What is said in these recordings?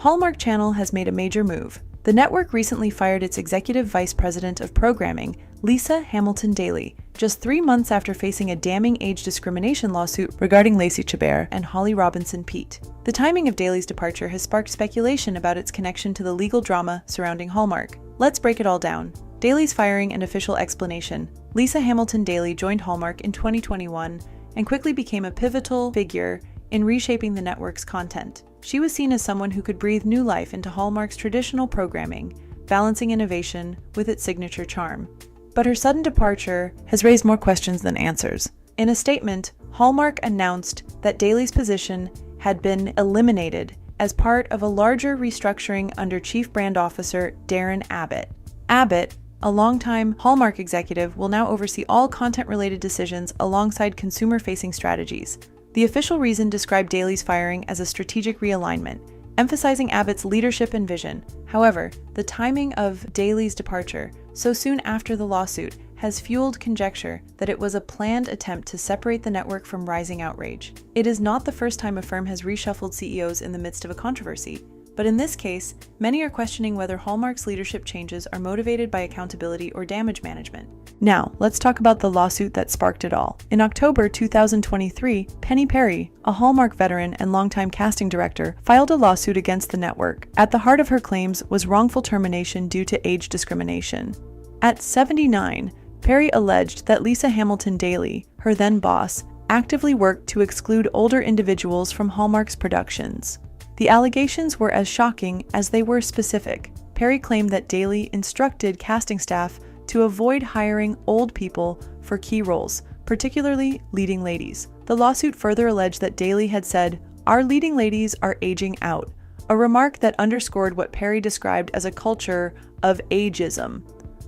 Hallmark Channel has made a major move. The network recently fired its executive vice president of programming, Lisa Hamilton-Daly, just 3 months after facing a damning age discrimination lawsuit regarding Lacey Chabert and Holly Robinson Peete. The timing of Daly's departure has sparked speculation about its connection to the legal drama surrounding Hallmark. Let's break it all down. Daly's firing and official explanation. Lisa Hamilton-Daly joined Hallmark in 2021 and quickly became a pivotal figure in reshaping the network's content. She was seen as someone who could breathe new life into Hallmark's traditional programming, balancing innovation with its signature charm. But her sudden departure has raised more questions than answers. In a statement, Hallmark announced that Daly's position had been eliminated as part of a larger restructuring under Chief Brand Officer Darren Abbott. Abbott, a longtime Hallmark executive, will now oversee all content-related decisions alongside consumer-facing strategies. The official reason described Daly's firing as a strategic realignment, emphasizing Abbott's leadership and vision. However, the timing of Daly's departure, so soon after the lawsuit, has fueled conjecture that it was a planned attempt to separate the network from rising outrage. It is not the first time a firm has reshuffled CEOs in the midst of a controversy, but in this case, many are questioning whether Hallmark's leadership changes are motivated by accountability or damage management. Now, let's talk about the lawsuit that sparked it all. In October 2023, Penny Perry, a Hallmark veteran and longtime casting director, filed a lawsuit against the network. At the heart of her claims was wrongful termination due to age discrimination. At 79, Perry alleged that Lisa Hamilton-Daly, her then boss, actively worked to exclude older individuals from Hallmark's productions. The allegations were as shocking as they were specific. Perry claimed that Daly instructed casting staff to avoid hiring old people for key roles, particularly leading ladies. The lawsuit further alleged that Daly had said, "Our leading ladies are aging out," a remark that underscored what Perry described as a culture of ageism.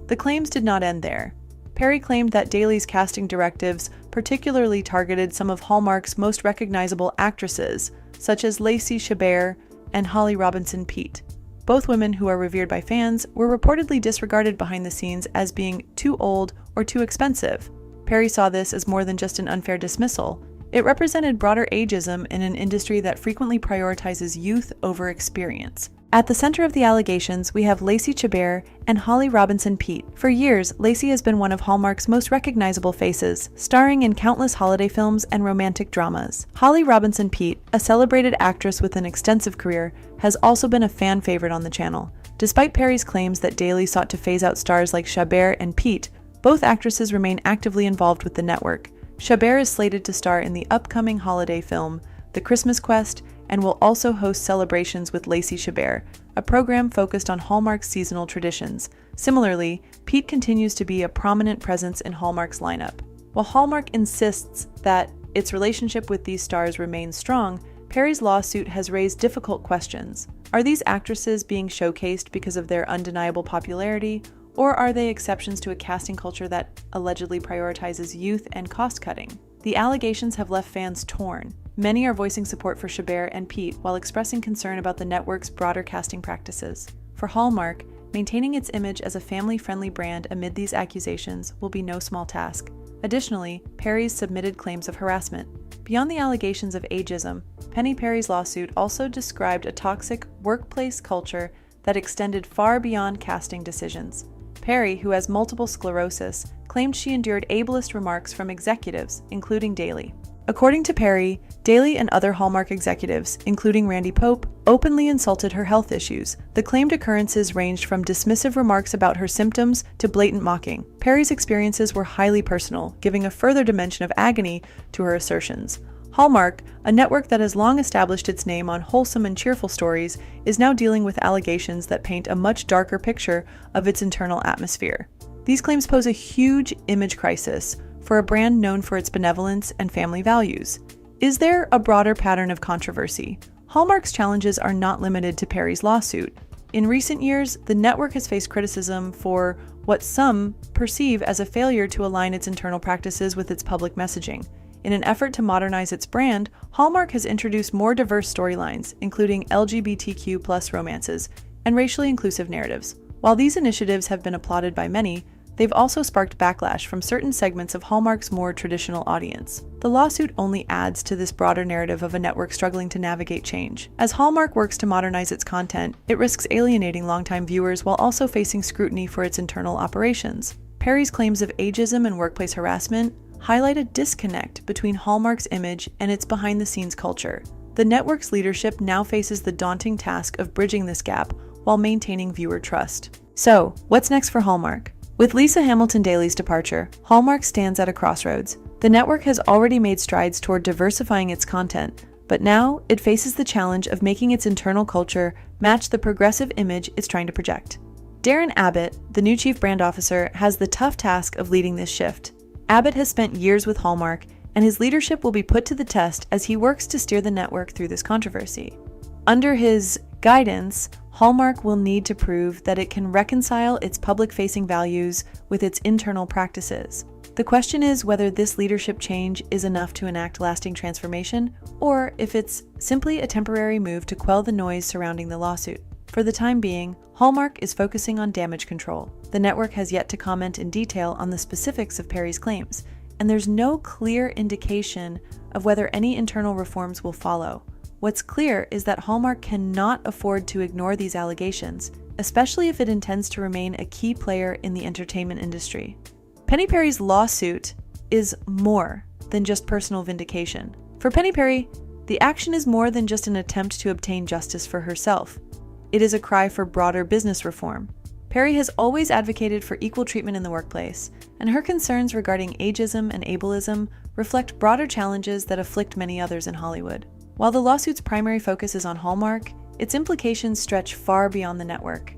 The claims did not end there. Perry claimed that Daly's casting directives particularly targeted some of Hallmark's most recognizable actresses, such as Lacey Chabert and Holly Robinson Peete. Both women who are revered by fans were reportedly disregarded behind the scenes as being too old or too expensive. Perry saw this as more than just an unfair dismissal. It represented broader ageism in an industry that frequently prioritizes youth over experience. At the center of the allegations, we have Lacey Chabert and Holly Robinson Peete. For years, Lacey has been one of Hallmark's most recognizable faces, starring in countless holiday films and romantic dramas. Holly Robinson Peete, a celebrated actress with an extensive career, has also been a fan favorite on the channel. Despite Perry's claims that Daly sought to phase out stars like Chabert and Peete, both actresses remain actively involved with the network. Chabert is slated to star in the upcoming holiday film, The Christmas Quest, and will also host celebrations with Lacey Chabert, a program focused on Hallmark's seasonal traditions. Similarly, Peete continues to be a prominent presence in Hallmark's lineup. While Hallmark insists that its relationship with these stars remains strong, Perry's lawsuit has raised difficult questions. Are these actresses being showcased because of their undeniable popularity, or are they exceptions to a casting culture that allegedly prioritizes youth and cost-cutting? The allegations have left fans torn. Many are voicing support for Chabert and Peete while expressing concern about the network's broader casting practices. For Hallmark, maintaining its image as a family-friendly brand amid these accusations will be no small task. Additionally, Perry's submitted claims of harassment. Beyond the allegations of ageism, Penny Perry's lawsuit also described a toxic workplace culture that extended far beyond casting decisions. Perry, who has multiple sclerosis, claimed she endured ableist remarks from executives, including Daly. According to Perry, Daly and other Hallmark executives, including Randy Pope, openly insulted her health issues. The claimed occurrences ranged from dismissive remarks about her symptoms to blatant mocking. Perry's experiences were highly personal, giving a further dimension of agony to her assertions. Hallmark, a network that has long established its name on wholesome and cheerful stories, is now dealing with allegations that paint a much darker picture of its internal atmosphere. These claims pose a huge image crisis for a brand known for its benevolence and family values. Is there a broader pattern of controversy? Hallmark's challenges are not limited to Perry's lawsuit. In recent years, the network has faced criticism for what some perceive as a failure to align its internal practices with its public messaging. In an effort to modernize its brand, Hallmark has introduced more diverse storylines, including LGBTQ+ romances and racially inclusive narratives. While these initiatives have been applauded by many, they've also sparked backlash from certain segments of Hallmark's more traditional audience. The lawsuit only adds to this broader narrative of a network struggling to navigate change. As Hallmark works to modernize its content, it risks alienating longtime viewers while also facing scrutiny for its internal operations. Peete's claims of ageism and workplace harassment highlight a disconnect between Hallmark's image and its behind-the-scenes culture. The network's leadership now faces the daunting task of bridging this gap while maintaining viewer trust. So, what's next for Hallmark? With Lisa Hamilton Daly's departure, Hallmark stands at a crossroads. The network has already made strides toward diversifying its content, but now it faces the challenge of making its internal culture match the progressive image it's trying to project. Darren Abbott, the new chief brand officer, has the tough task of leading this shift. Abbott has spent years with Hallmark, and his leadership will be put to the test as he works to steer the network through this controversy. Under his guidance, Hallmark will need to prove that it can reconcile its public-facing values with its internal practices. The question is whether this leadership change is enough to enact lasting transformation, or if it's simply a temporary move to quell the noise surrounding the lawsuit. For the time being, Hallmark is focusing on damage control. The network has yet to comment in detail on the specifics of Peete's claims, and there's no clear indication of whether any internal reforms will follow. What's clear is that Hallmark cannot afford to ignore these allegations, especially if it intends to remain a key player in the entertainment industry. Penny Peete's lawsuit is more than just personal vindication. For Penny Peete, the action is more than just an attempt to obtain justice for herself. It is a cry for broader business reform. Peete has always advocated for equal treatment in the workplace, and her concerns regarding ageism and ableism reflect broader challenges that afflict many others in Hollywood. While the lawsuit's primary focus is on Hallmark, its implications stretch far beyond the network.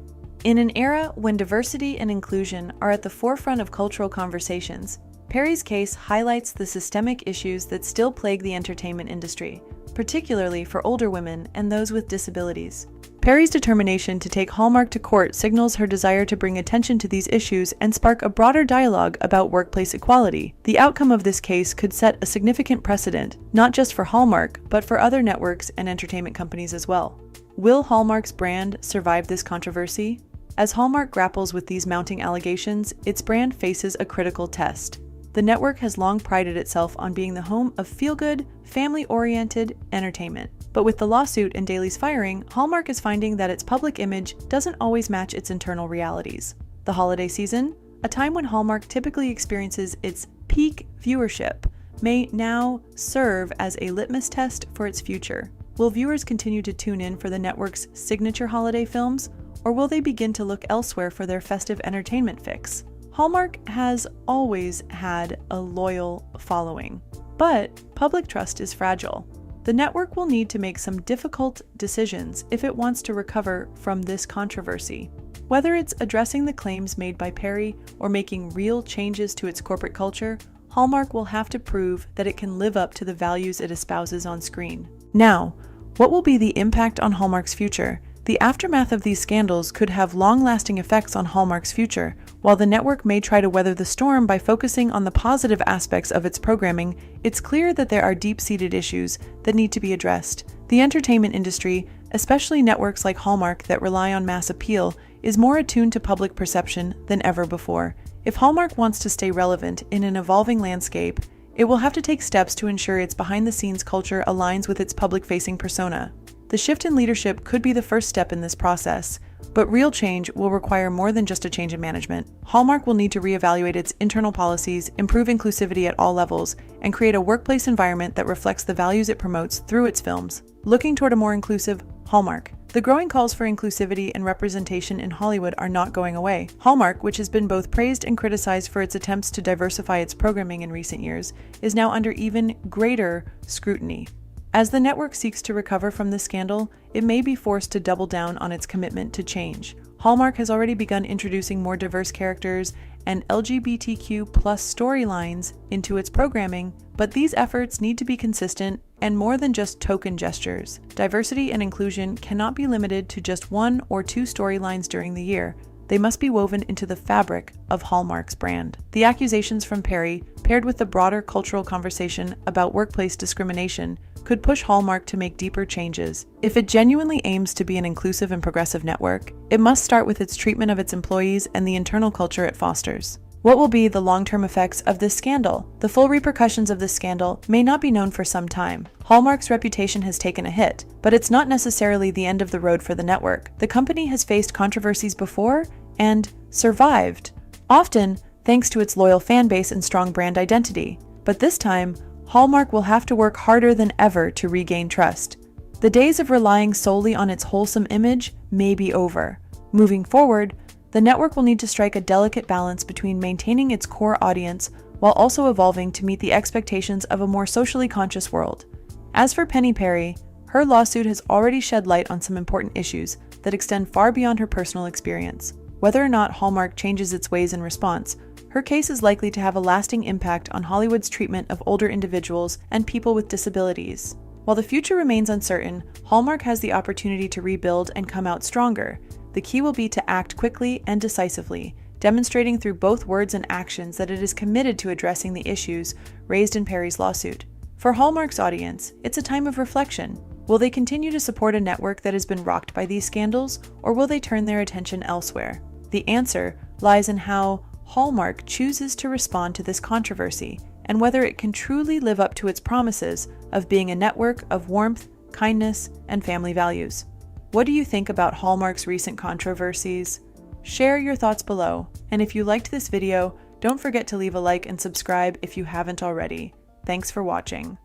In an era when diversity and inclusion are at the forefront of cultural conversations, Peete's case highlights the systemic issues that still plague the entertainment industry, particularly for older women and those with disabilities. Peete's determination to take Hallmark to court signals her desire to bring attention to these issues and spark a broader dialogue about workplace equality. The outcome of this case could set a significant precedent, not just for Hallmark, but for other networks and entertainment companies as well. Will Hallmark's brand survive this controversy? As Hallmark grapples with these mounting allegations, its brand faces a critical test. The network has long prided itself on being the home of feel-good, family-oriented entertainment. But with the lawsuit and Daly's firing, Hallmark is finding that its public image doesn't always match its internal realities. The holiday season, a time when Hallmark typically experiences its peak viewership, may now serve as a litmus test for its future. Will viewers continue to tune in for the network's signature holiday films, or will they begin to look elsewhere for their festive entertainment fix? Hallmark has always had a loyal following, but public trust is fragile. The network will need to make some difficult decisions if it wants to recover from this controversy. Whether it's addressing the claims made by Peete or making real changes to its corporate culture, Hallmark will have to prove that it can live up to the values it espouses on screen. Now, what will be the impact on Hallmark's future? The aftermath of these scandals could have long-lasting effects on Hallmark's future. While the network may try to weather the storm by focusing on the positive aspects of its programming, it's clear that there are deep-seated issues that need to be addressed. The entertainment industry, especially networks like Hallmark that rely on mass appeal, is more attuned to public perception than ever before. If Hallmark wants to stay relevant in an evolving landscape, it will have to take steps to ensure its behind-the-scenes culture aligns with its public-facing persona. The shift in leadership could be the first step in this process, but real change will require more than just a change in management. Hallmark will need to reevaluate its internal policies, improve inclusivity at all levels, and create a workplace environment that reflects the values it promotes through its films. Looking toward a more inclusive Hallmark. The growing calls for inclusivity and representation in Hollywood are not going away. Hallmark, which has been both praised and criticized for its attempts to diversify its programming in recent years, is now under even greater scrutiny. As the network seeks to recover from this scandal, it may be forced to double down on its commitment to change. Hallmark has already begun introducing more diverse characters and LGBTQ+ storylines into its programming, but these efforts need to be consistent and more than just token gestures. Diversity and inclusion cannot be limited to just one or two storylines during the year. They must be woven into the fabric of Hallmark's brand. The accusations from Peete, paired with the broader cultural conversation about workplace discrimination, could push Hallmark to make deeper changes. If it genuinely aims to be an inclusive and progressive network, it must start with its treatment of its employees and the internal culture it fosters. What will be the long-term effects of this scandal? The full repercussions of this scandal may not be known for some time. Hallmark's reputation has taken a hit, but it's not necessarily the end of the road for the network. The company has faced controversies before and survived, often thanks to its loyal fan base and strong brand identity. But this time, Hallmark will have to work harder than ever to regain trust. The days of relying solely on its wholesome image may be over. Moving forward, the network will need to strike a delicate balance between maintaining its core audience while also evolving to meet the expectations of a more socially conscious world. As for Penny Perry, her lawsuit has already shed light on some important issues that extend far beyond her personal experience. Whether or not Hallmark changes its ways in response, her case is likely to have a lasting impact on Hollywood's treatment of older individuals and people with disabilities. While the future remains uncertain, Hallmark has the opportunity to rebuild and come out stronger. The key will be to act quickly and decisively, demonstrating through both words and actions that it is committed to addressing the issues raised in Perry's lawsuit. For Hallmark's audience, it's a time of reflection. Will they continue to support a network that has been rocked by these scandals, or will they turn their attention elsewhere? The answer lies in how Hallmark chooses to respond to this controversy, and whether it can truly live up to its promises of being a network of warmth, kindness, and family values. What do you think about Hallmark's recent controversies? Share your thoughts below, and if you liked this video, don't forget to leave a like and subscribe if you haven't already. Thanks for watching.